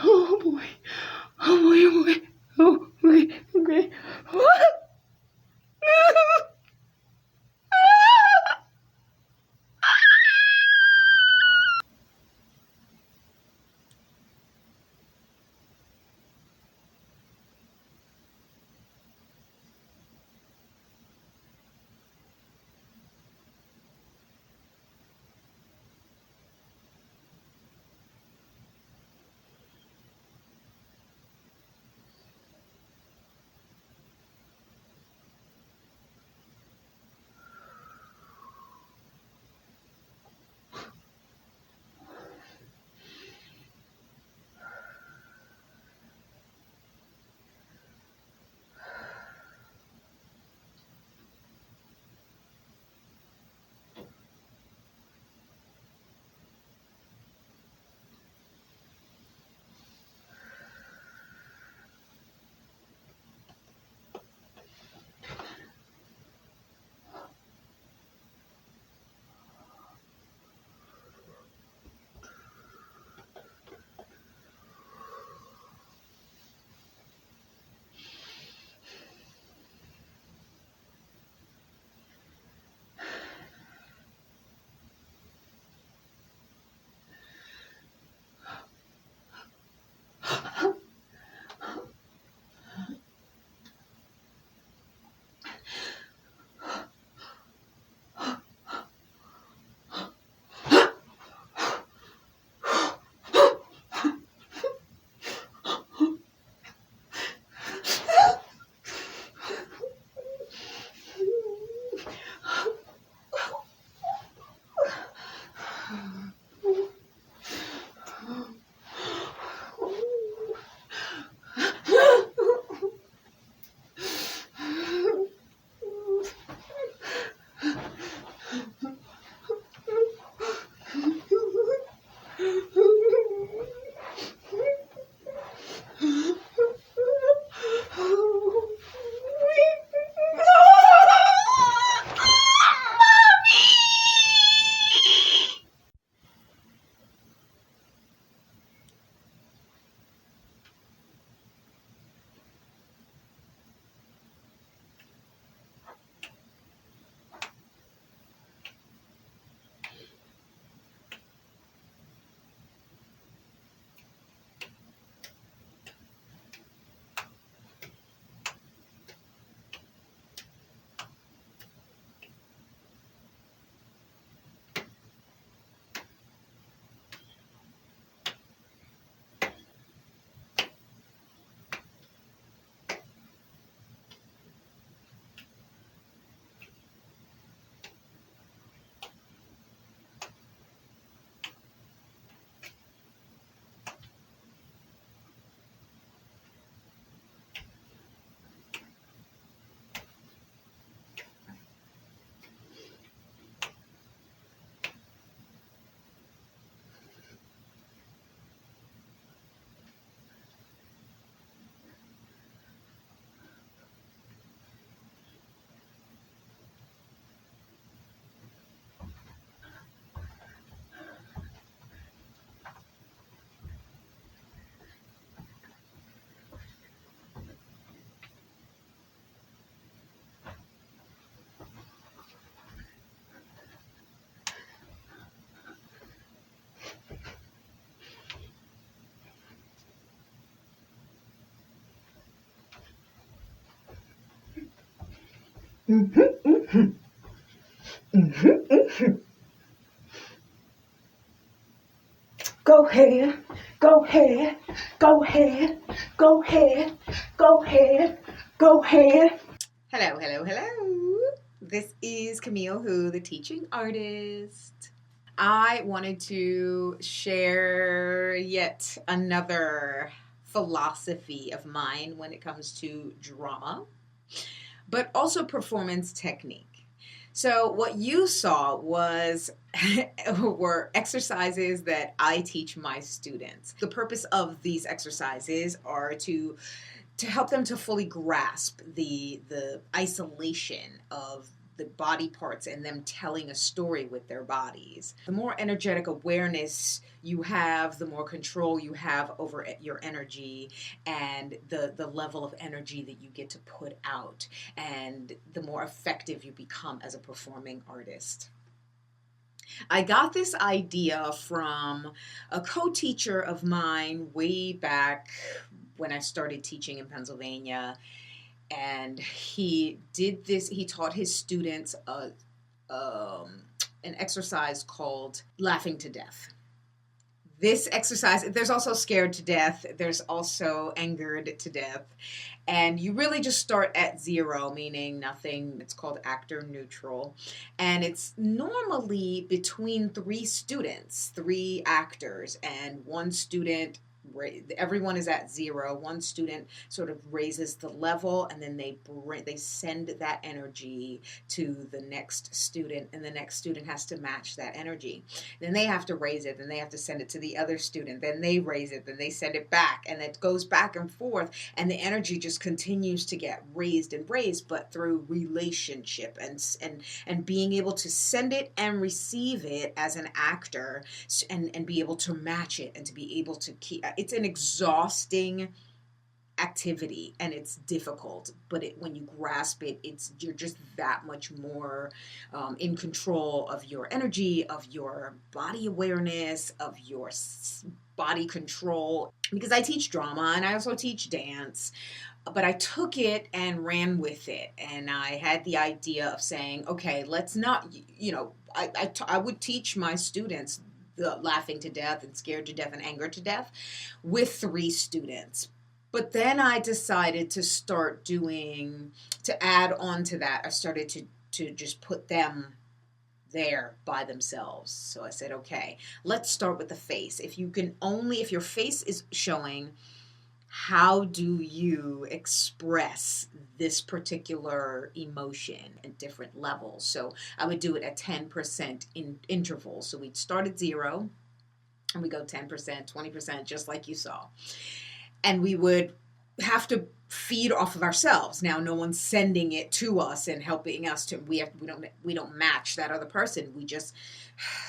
Oh boy. Oh boy. Oh, okay. Go ahead, go ahead, go ahead, go ahead, go ahead, go ahead. Hello. This is Camille WHO, the teaching artist. I wanted to share yet another philosophy of mine when it comes to drama, but also performance technique. So what you saw was were exercises that I teach my students. The purpose of these exercises are to help them to fully grasp the isolation of the body parts and them telling a story with their bodies. The more energetic awareness you have, the more control you have over your energy and the level of energy that you get to put out, and the more effective you become as a performing artist. I got this idea from a co-teacher of mine way back when I started teaching in Pennsylvania, and he taught his students an exercise called laughing to death. This exercise, there's also scared to death, there's also angered to death, and you really just start at zero, meaning nothing. It's called actor neutral, and it's normally between three actors, and one student. Everyone is at zero. One student sort of raises the level, and then they send that energy to the next student, and the next student has to match that energy. Then they have to raise it, then they have to send it to the other student, then they raise it, then they send it back, and it goes back and forth, and the energy just continues to get raised and raised, but through relationship and being able to send it and receive it as an actor, and be able to match it and to be able to keep. It's an exhausting activity, and it's difficult, but when you grasp it, you're just that much more in control of your energy, of your body awareness, of your body control. Because I teach drama and I also teach dance, but I took it and ran with it, and I had the idea of saying, okay, let's not, I would teach my students the laughing to death and scared to death and anger to death with 3 students. But then I decided to add on to that. I started to just put them there by themselves. So I said, okay, let's start with the face. If your face is showing, how do you express this particular emotion at different levels? So I would do it at 10% in intervals. So we'd start at 0 and we go 10%, 20%, just like you saw. And we would have to feed off of ourselves. Now, no one's sending it to us and helping us to. We don't match that other person. We just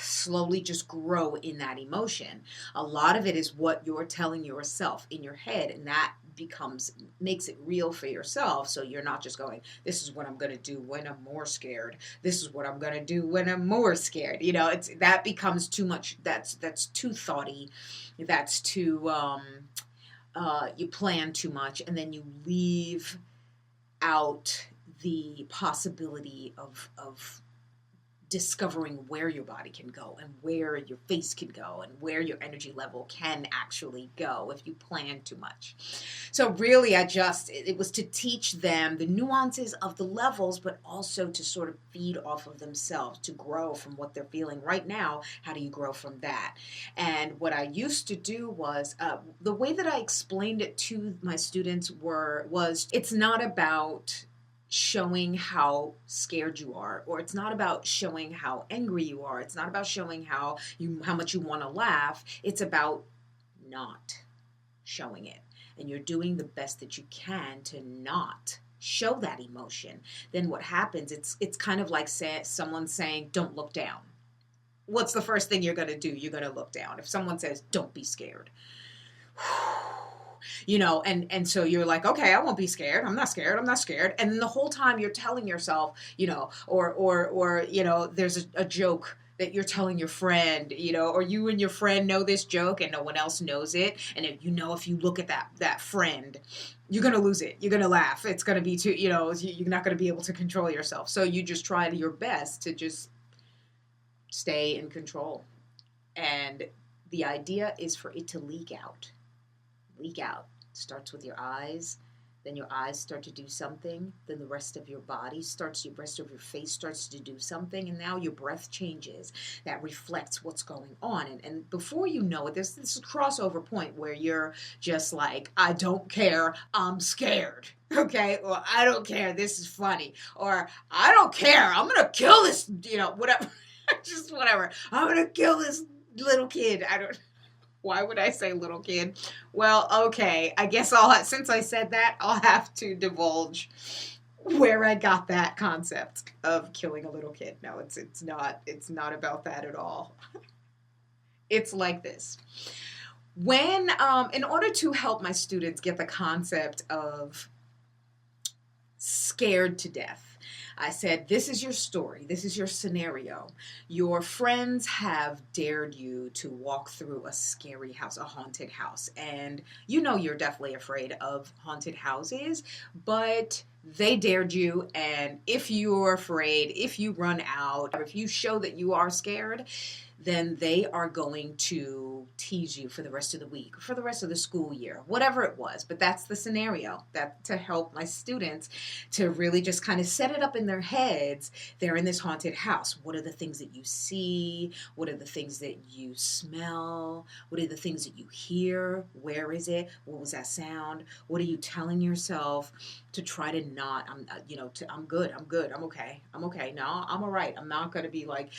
slowly just grow in that emotion. A lot of it is what you're telling yourself in your head, and that makes it real for yourself. So you're not just going, this is what I'm going to do when I'm more scared. This is what I'm going to do when I'm more scared. That becomes too much. That's too thoughty. That's too. You plan too much, and then you leave out the possibility of discovering where your body can go and where your face can go and where your energy level can actually go if you plan too much. So really, it was to teach them the nuances of the levels, but also to sort of feed off of themselves, to grow from what they're feeling right now. How do you grow from that? And what I used to do was, the way that I explained it to my students was it's not about showing how scared you are, or it's not about showing how angry you are. It's not about showing how much you want to laugh. It's about not showing it. And you're doing the best that you can to not show that emotion. Then what happens, it's kind of like someone saying, don't look down. What's the first thing you're going to do? You're going to look down. If someone says, don't be scared, and so you're like, okay, I won't be scared. I'm not scared. And then the whole time you're telling yourself, or there's a joke that you're telling your friend, or you and your friend know this joke and no one else knows it. And if you look at that friend, you're going to lose it. You're going to laugh. It's going to be too, you're not going to be able to control yourself. So you just try your best to just stay in control. And the idea is for it to leak out. Starts with your eyes, then your eyes start to do something, then the rest of your body starts, the rest of your face starts to do something, and now your breath changes. That reflects what's going on. And before you know it, there's this crossover point where you're just like, I don't care, I'm scared. Okay, or I don't care, this is funny, or I don't care, I'm gonna kill this, whatever. Just whatever. I'm gonna kill this little kid. Why would I say little kid? Well, okay. I guess since I said that, I'll have to divulge where I got that concept of killing a little kid. No, it's not about that at all. It's like this. When, in order to help my students get the concept of scared to death, I said, this is your story. This is your scenario. Your friends have dared you to walk through a scary house, a haunted house. And you're definitely afraid of haunted houses, but they dared you. And if you're afraid, if you run out, or if you show that you are scared, then they are going to tease you for the rest of the week, for the rest of the school year, whatever it was. But that's the scenario, that to help my students to really just kind of set it up in their heads. They're in this haunted house. What are the things that you see? What are the things that you smell? What are the things that you hear? Where is it? What was that sound? What are you telling yourself to try to not, I'm good, I'm okay. No, I'm all right. I'm not going to be like,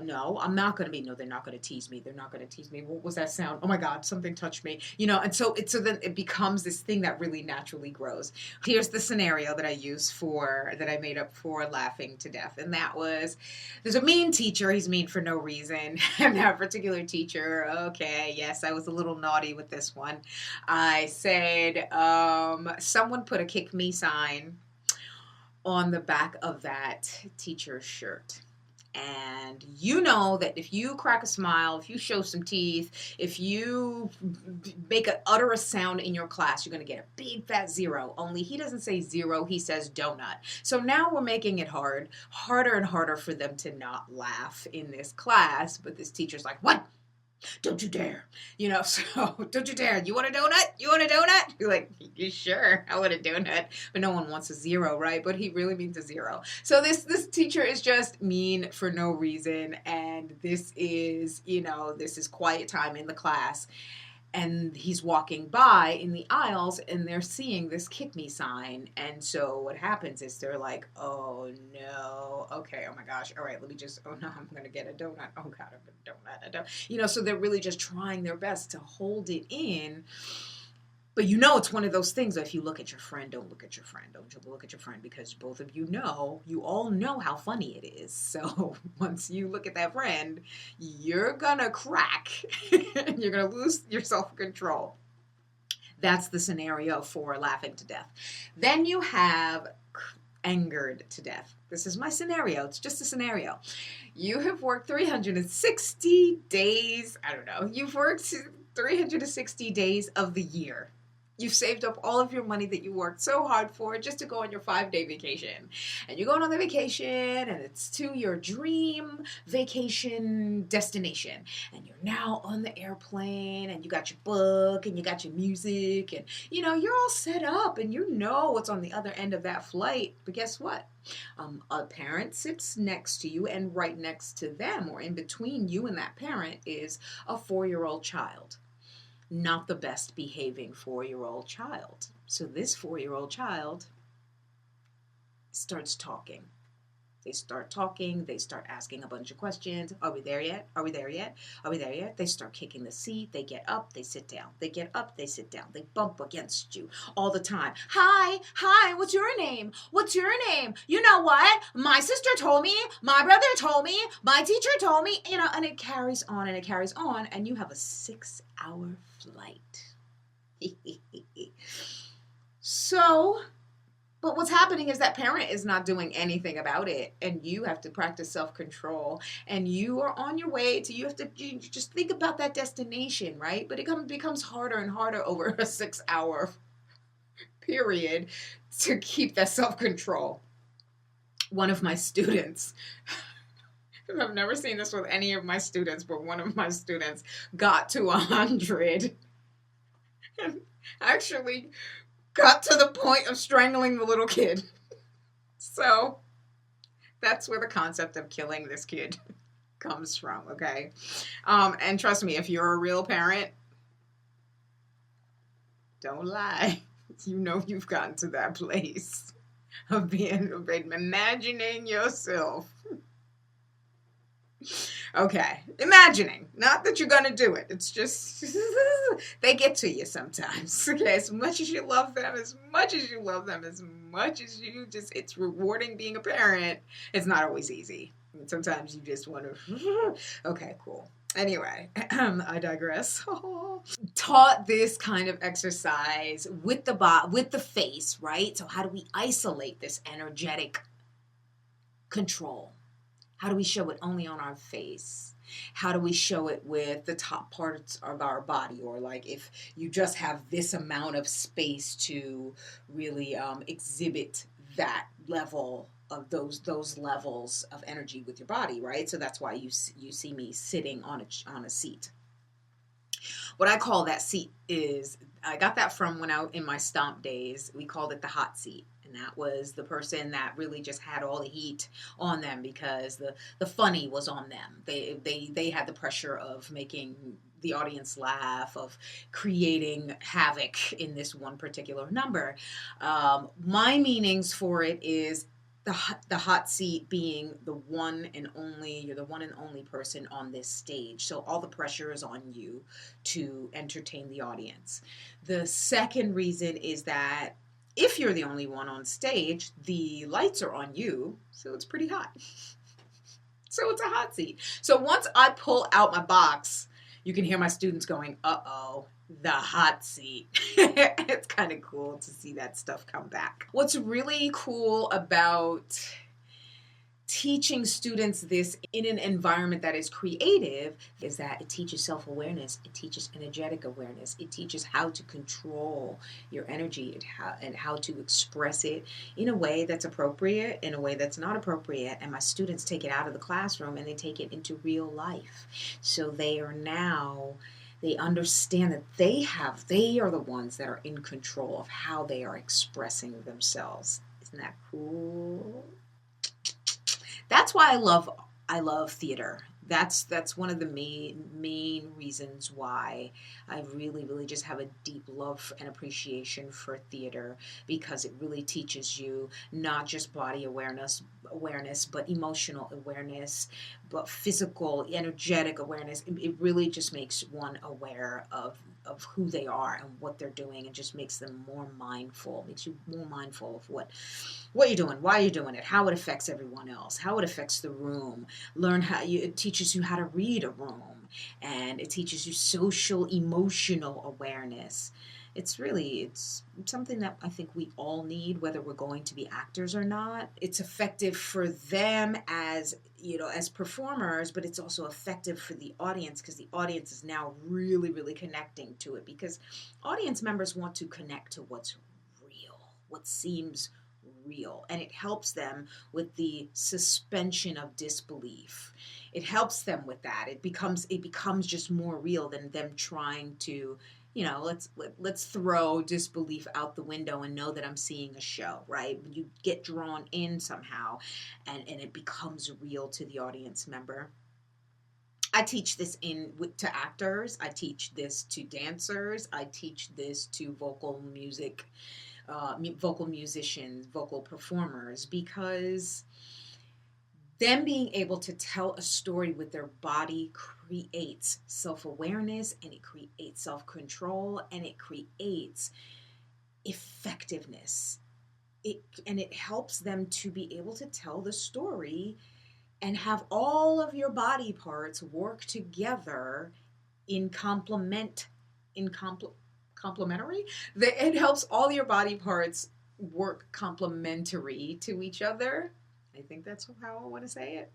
no, I'm not going to be, no, they're not going to tease me. They're not going to tease me. What was that sound? Oh my God, something touched me. And so then it becomes this thing that really naturally grows. Here's the scenario that I made up for laughing to death. And that was, there's a mean teacher. He's mean for no reason. And that particular teacher, okay, yes, I was a little naughty with this one. I said, someone put a kick me sign on the back of that teacher's shirt. And you know that if you crack a smile, if you show some teeth, if you utter a sound in your class, you're going to get a big fat 0. Only he doesn't say 0, he says donut. So now we're making it harder and harder for them to not laugh in this class. But this teacher's like, what? Don't you dare. So don't you dare. You want a donut? You want a donut? You're like, you sure? I want a donut. But no one wants a 0, right? But he really means a 0. So this teacher is just mean for no reason. And this is quiet time in the class. And he's walking by in the aisles and they're seeing this kick me sign. And so what happens is they're like, oh no, okay, oh my gosh, all right, oh no, I'm going to get a donut. Oh God, I'm a donut. So they're really just trying their best to hold it in. But it's one of those things that if you look at your friend, don't look at your friend. Don't look at your friend, because both of you all know how funny it is. So once you look at that friend, you're going to crack. You're going to lose your self-control. That's the scenario for laughing to death. Then you have angered to death. This is my scenario. It's just a scenario. You have worked 360 days. I don't know. You've worked 360 days of the year. You've saved up all of your money that you worked so hard for just to go on your 5-day vacation. And you're going on the vacation and it's to your dream vacation destination. And you're now on the airplane and you got your book and you got your music and, you're all set up and you know what's on the other end of that flight. But guess what? A parent sits next to you, and right next to them or in between you and that parent is a 4-year-old child. Not the best behaving 4-year-old child. So this 4-year-old child starts talking. They start talking. They start asking a bunch of questions. Are we there yet? Are we there yet? Are we there yet? They start kicking the seat. They get up. They sit down. They get up. They sit down. They bump against you all the time. Hi, what's your name? What's your name? You know what? My sister told me. My brother told me. My teacher told me. And it carries on and it carries on. And you have a 6-hour flight. But what's happening is that parent is not doing anything about it, and you have to practice self-control, and you are on your way you just think about that destination, right? But it becomes harder and harder over a 6-hour period to keep that self-control. One of my students, I've never seen this with any of my students, but one of my students got to 100 and actually got to the point of strangling the little kid. So that's where the concept of killing this kid comes from, okay? And trust me, if you're a real parent, don't lie. You know you've gotten to that place of imagining yourself. Okay, imagining. Not that you're going to do it. It's just, they get to you sometimes. Okay, as much as you love them, as much as you just, it's rewarding being a parent. It's not always easy. Sometimes you just want to, okay, cool. Anyway, I digress. Taught this kind of exercise with the face, right? So how do we isolate this energetic control? How do we show it only on our face? How do we show it with the top parts of our body? Or like if you just have this amount of space to really exhibit that level of those levels of energy with your body, right? So that's why you see me sitting on a seat. What I call that seat is, I got that from when I in my stomp days. We called it the hot seat. And that was the person that really just had all the heat on them because the funny was on them. They had the pressure of making the audience laugh, of creating havoc in this one particular number. My meanings for it is the hot seat being the one and only, you're the one and only person on this stage. So all the pressure is on you to entertain the audience. The second reason is that if you're the only one on stage, the lights are on you, so it's pretty hot. So it's a hot seat. So once I pull out my box, you can hear my students going, uh-oh, the hot seat. It's kind of cool to see that stuff come back. What's really cool about teaching students this in an environment that is creative is that it teaches self-awareness, it teaches energetic awareness, it teaches how to control your energy and how to express it in a way that's appropriate, in a way that's not appropriate. And my students take it out of the classroom and they take it into real life. So they understand that they are the ones that are in control of how they are expressing themselves. Isn't that cool? That's why I love theater. That's one of the main reasons why I really just have a deep love and appreciation for theater, because it really teaches you not just body awareness, but emotional awareness, but physical, energetic awareness. It really just makes one aware of who they are and what they're doing, and just makes them more mindful, makes you more mindful of what you're doing, why you're doing it, how it affects everyone else, how it affects the room. It teaches you how to read a room, and it teaches you social emotional awareness. It's something that I think we all need, whether we're going to be actors or not. It's effective for them as performers, but it's also effective for the audience, because the audience is now really connecting to it, because audience members want to connect to what's real, what seems real, and it helps them with the suspension of disbelief. It helps them with that. It becomes just more real than them trying to, let's throw disbelief out the window and know that I'm seeing a show, right? You get drawn in somehow, and it becomes real to the audience member. I teach this to actors. I teach this to dancers. I teach this to vocal musicians, vocal performers, because them being able to tell a story with their body creates self-awareness, and it creates self-control, and it creates effectiveness. It helps them to be able to tell the story and have all of your body parts work together in complementary. It helps all your body parts work complementary to each other. I think that's how I want to say it.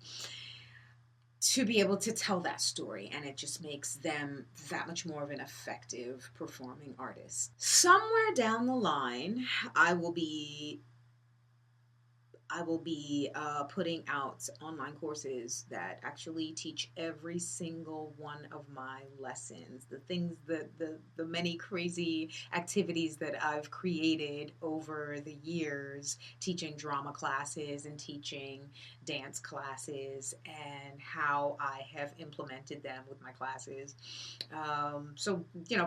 To be able to tell that story, and it just makes them that much more of an effective performing artist. Somewhere down the line, I will be I will be putting out online courses that actually teach every single one of my lessons, the things that the many crazy activities that I've created over the years, teaching drama classes and teaching dance classes, and how I have implemented them with my classes. So,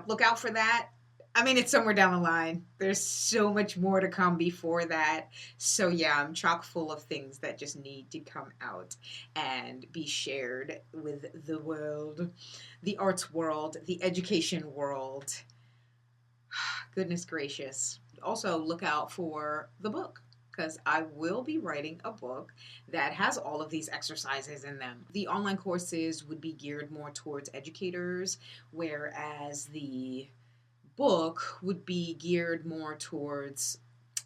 look out for that. I mean, it's somewhere down the line. There's so much more to come before that. So, yeah, I'm chock full of things that just need to come out and be shared with the world, the arts world, the education world. Goodness gracious. Also, look out for the book, because I will be writing a book that has all of these exercises in them. The online courses would be geared more towards educators, whereas the book would be geared more towards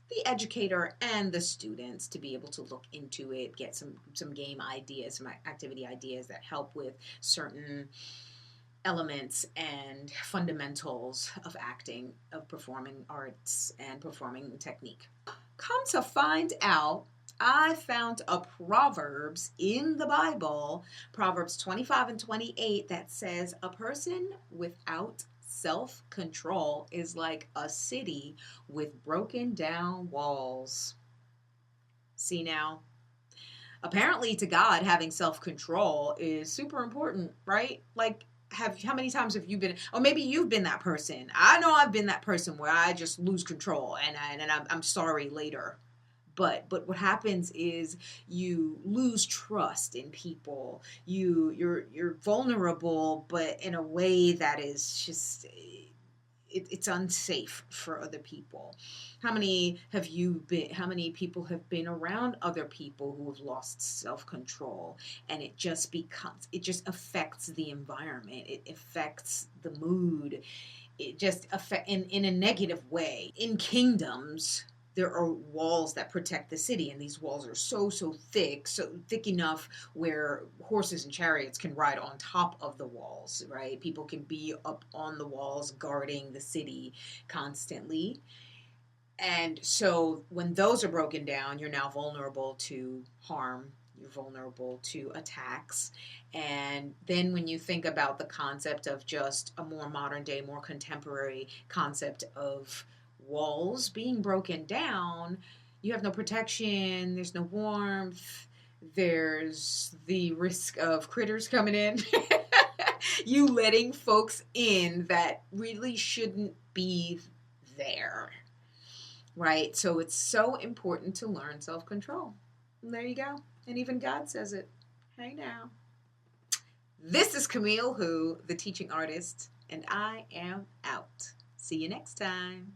the educator and the students to be able to look into it, get some game ideas, some activity ideas that help with certain elements and fundamentals of acting, of performing arts and performing technique. Come to find out, I found a Proverbs in the Bible, Proverbs 25 and 28, that says a person without self-control is like a city with broken down walls. See now? Apparently to God, having self-control is super important, right? Like, how many times have you been, or maybe you've been that person. I know I've been that person where I just lose control and I'm sorry later. But what happens is you lose trust in people. You're vulnerable, but in a way that is just it's unsafe for other people. How many people have been around other people who have lost self-control, and it just affects the environment. It affects the mood. It just affect in a negative way. In kingdoms, there are walls that protect the city, and these walls are so thick enough where horses and chariots can ride on top of the walls, right? People can be up on the walls guarding the city constantly. And so when those are broken down, you're now vulnerable to harm. You're vulnerable to attacks. And then when you think about the concept of just a more modern day, more contemporary concept of walls being broken down, you have no protection, there's no warmth, there's the risk of critters coming in. You letting folks in that really shouldn't be there. Right? So it's so important to learn self-control. And there you go. And even God says it. Hey now. This is Camille WHO, the teaching artist, and I am out. See you next time.